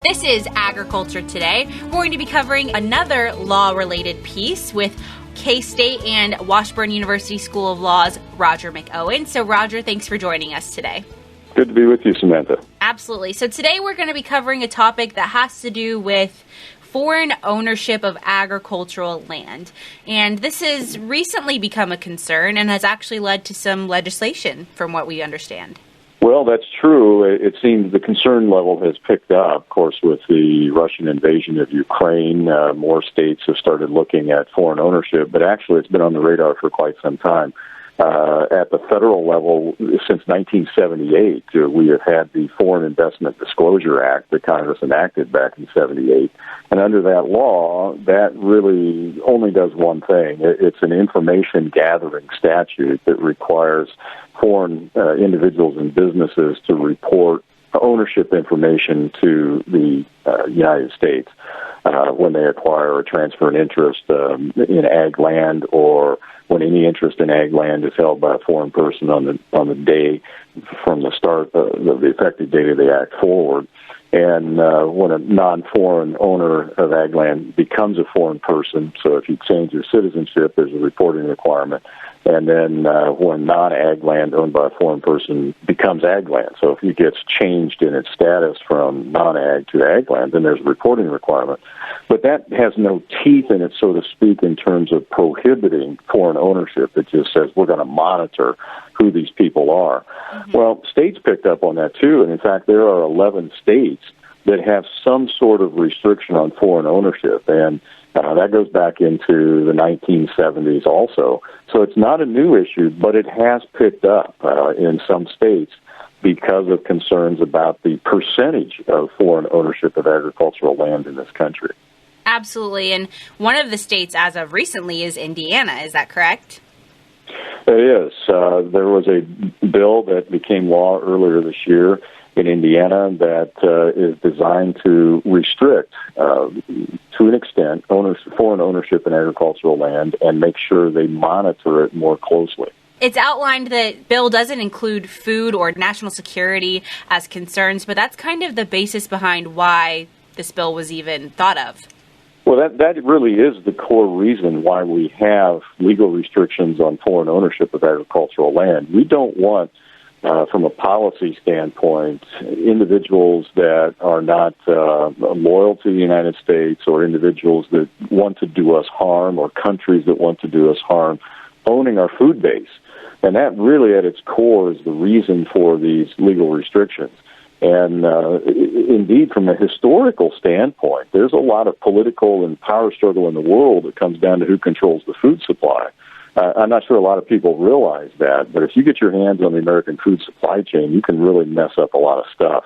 This is Agriculture Today. We're going to be covering another law-related piece with K-State and Washburn University School of Law's Roger McEowen. So, Roger, thanks for joining us today. Good to be with you, Samantha. Absolutely. So today we're going to be covering a topic that has to do with foreign ownership of agricultural land. And this has recently become a concern and has actually led to some legislation, from what we understand. Well, that's true. It seems the concern level has picked up, of course, with the Russian invasion of Ukraine. More states have started looking at foreign ownership, but actually it's been on the radar for quite some time. At the federal level, since 1978, we have had the Foreign Investment Disclosure Act that Congress enacted back in 78. And under that law, that really only does one thing. It's an information gathering statute that requires foreign individuals and businesses to report ownership information to the United States when they acquire or transfer an interest in ag land, or when any interest in ag land is held by a foreign person on the day from the start of the effective date of the act forward. And when a non-foreign owner of ag land becomes a foreign person, so if you change your citizenship, there's a reporting requirement. And then when non-ag land owned by a foreign person becomes ag land, so if it gets changed in its status from non-ag to ag land, then there's a reporting requirement. But that has no teeth in it, so to speak, in terms of prohibiting foreign ownership. It just says we're going to monitor who these people are. Mm-hmm. Well, states picked up on that too, and in fact there are 11 states that have some sort of restriction on foreign ownership, and that goes back into the 1970s also. So it's not a new issue, but it has picked up in some states because of concerns about the percentage of foreign ownership of agricultural land in this country. Absolutely, and one of the states as of recently is Indiana, is that correct? It is. There was a bill that became law earlier this year in Indiana that is designed to restrict, to an extent, foreign ownership in agricultural land and make sure they monitor it more closely. It's outlined that bill doesn't include food or national security as concerns, but that's kind of the basis behind why this bill was even thought of. Well, that really is the core reason why we have legal restrictions on foreign ownership of agricultural land. We don't want, from a policy standpoint, individuals that are not loyal to the United States, or individuals that want to do us harm, or countries that want to do us harm, owning our food base. And that really at its core is the reason for these legal restrictions. And indeed, from a historical standpoint, there's a lot of political and power struggle in the world that comes down to who controls the food supply. I'm not sure a lot of people realize that, but if you get your hands on the American food supply chain, you can really mess up a lot of stuff.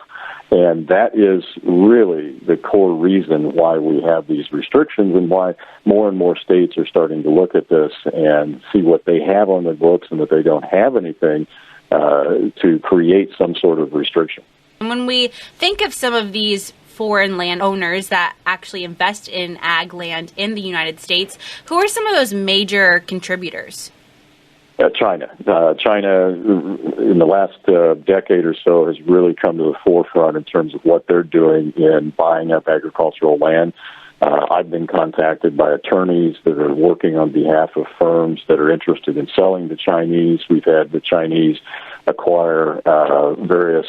And that is really the core reason why we have these restrictions, and why more and more states are starting to look at this and see what they have on their books and that they don't have anything to create some sort of restriction. When we think of some of these foreign landowners that actually invest in ag land in the United States, who are some of those major contributors? China. China, in the last decade or so, has really come to the forefront in terms of what they're doing in buying up agricultural land. I've been contacted by attorneys that are working on behalf of firms that are interested in selling to Chinese. We've had the Chinese acquire various,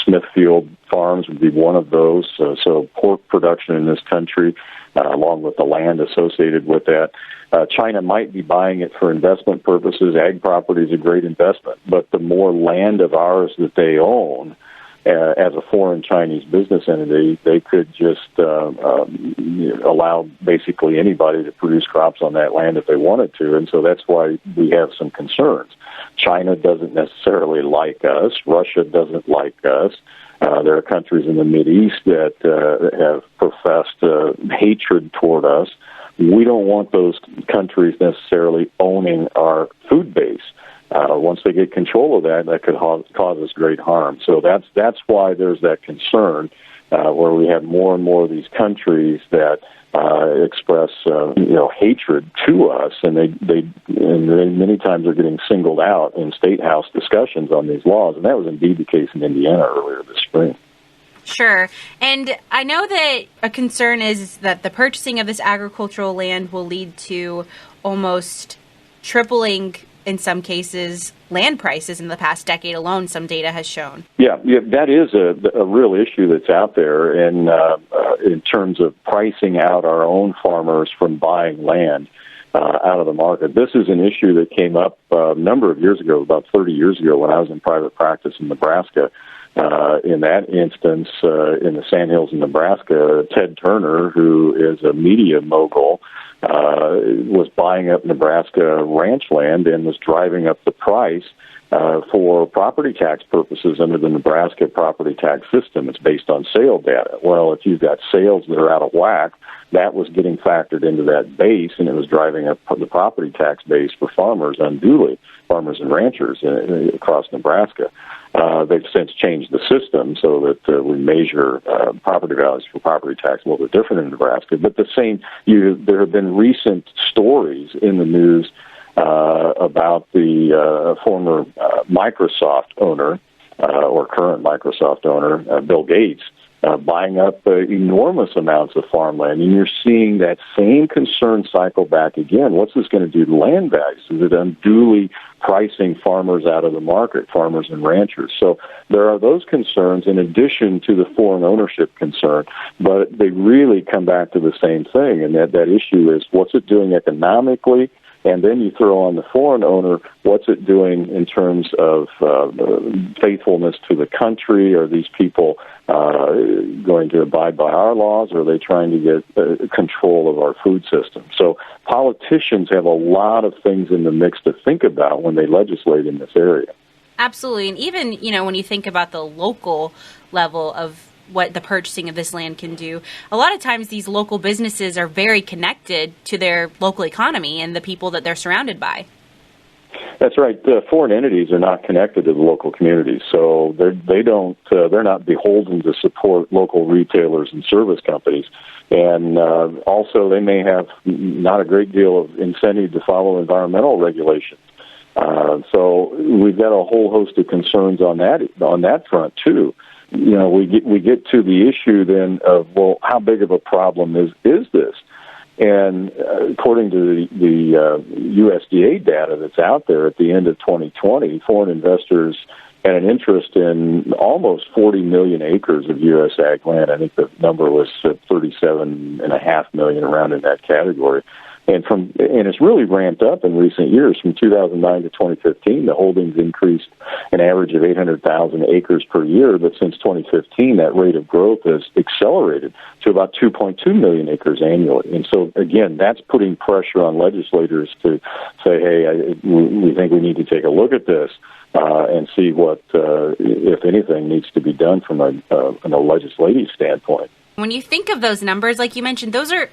Smithfield Farms would be one of those. So pork production in this country, along with the land associated with that. China might be buying it for investment purposes. Ag property is a great investment, but the more land of ours that they own, as a foreign Chinese business entity, they could just allow basically anybody to produce crops on that land if they wanted to, and so that's why we have some concerns. China doesn't necessarily like us. Russia doesn't like us. There are countries in the Mideast that have professed hatred toward us. We don't want those countries necessarily owning our food base. Once they get control of that could cause us great harm. So that's why there's that concern where we have more and more of these countries that express hatred to us, and they many times are getting singled out in state house discussions on these laws, and that was indeed the case in Indiana earlier this spring. Sure. And I know that a concern is that the purchasing of this agricultural land will lead to almost tripling, in some cases, land prices in the past decade alone, some data has shown. Yeah, that is a real issue that's out there, and in terms of pricing out our own farmers from buying land out of the market. This is an issue that came up a number of years ago, about 30 years ago, when I was in private practice in Nebraska. In that instance, in the Sandhills in Nebraska, Ted Turner, who is a media mogul, was buying up Nebraska ranch land and was driving up the price for property tax purposes under the Nebraska property tax system. It's based on sale data. Well, if you've got sales that are out of whack, that was getting factored into that base, and it was driving up the property tax base for farmers unduly, farmers and ranchers across Nebraska. They've since changed the system so that we measure property values for property tax a little bit different in Nebraska. But there have been recent stories in the news about the former Microsoft owner or current Microsoft owner, Bill Gates, buying up enormous amounts of farmland. And you're seeing that same concern cycle back again. What's this going to do to land values? Is it unduly pricing farmers out of the market, farmers and ranchers? So there are those concerns in addition to the foreign ownership concern, but they really come back to the same thing, and that issue is what's it doing economically? And then you throw on the foreign owner, what's it doing in terms of faithfulness to the country? Are these people going to abide by our laws, or are they trying to get control of our food system? So politicians have a lot of things in the mix to think about when they legislate in this area. Absolutely. And even, when you think about the local level of what the purchasing of this land can do, a lot of times these local businesses are very connected to their local economy and the people that they're surrounded by. That's right. Foreign entities are not connected to the local communities, so they're not beholden to support local retailers and service companies. And also, they may have not a great deal of incentive to follow environmental regulations. So we've got a whole host of concerns on that front too. We get to the issue then of, well, how big of a problem is this? And according to the USDA data that's out there at the end of 2020, foreign investors had an interest in almost 40 million acres of U.S. ag land. I think the number was 37.5 million, around in that category. And it's really ramped up in recent years. From 2009 to 2015, the holdings increased an average of 800,000 acres per year. But since 2015, that rate of growth has accelerated to about 2.2 million acres annually. And so, again, that's putting pressure on legislators to say, hey, we think we need to take a look at this and see what, if anything, needs to be done from a legislative standpoint. When you think of those numbers, like you mentioned, that's a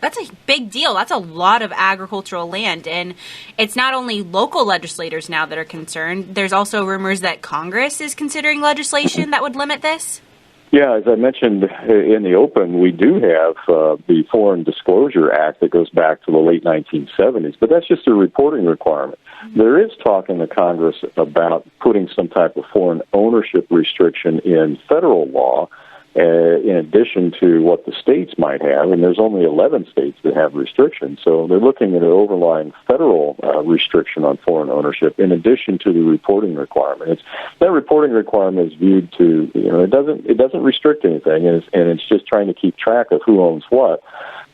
big deal. That's a lot of agricultural land. And it's not only local legislators now that are concerned. There's also rumors that Congress is considering legislation that would limit this. Yeah, as I mentioned in the open, we do have the Foreign Disclosure Act that goes back to the late 1970s, but that's just a reporting requirement. Mm-hmm. There is talk in the Congress about putting some type of foreign ownership restriction in federal law, in addition to what the states might have, and there's only 11 states that have restrictions. So they're looking at an overlying federal restriction on foreign ownership in addition to the reporting requirement. That reporting requirement is viewed to, it doesn't restrict anything, and it's just trying to keep track of who owns what.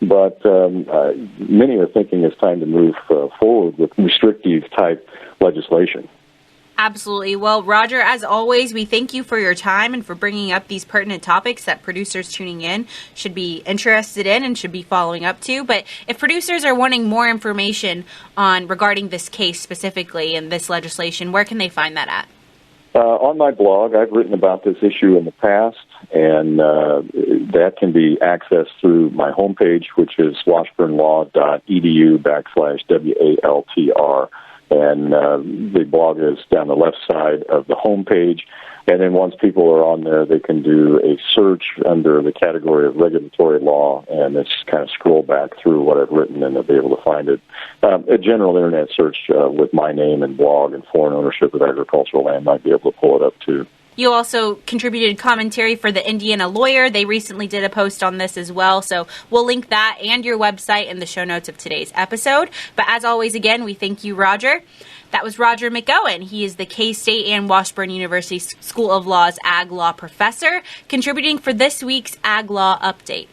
But many are thinking it's time to move forward with restrictive type legislation. Absolutely. Well, Roger, as always, we thank you for your time and for bringing up these pertinent topics that producers tuning in should be interested in and should be following up to. But if producers are wanting more information regarding this case specifically and this legislation, where can they find that at? On my blog, I've written about this issue in the past, and that can be accessed through my homepage, which is washburnlaw.edu/WALTR. And the blog is down the left side of the homepage. And then once people are on there, they can do a search under the category of regulatory law, and it's kind of scroll back through what I've written, and they'll be able to find it. A general internet search with my name and blog and foreign ownership of agricultural land might be able to pull it up too. You also contributed commentary for the Indiana Lawyer. They recently did a post on this as well. So we'll link that and your website in the show notes of today's episode. But as always, again, we thank you, Roger. That was Roger McEowen. He is the K-State and Washburn University School of Law's Ag Law professor, contributing for this week's Ag Law Update.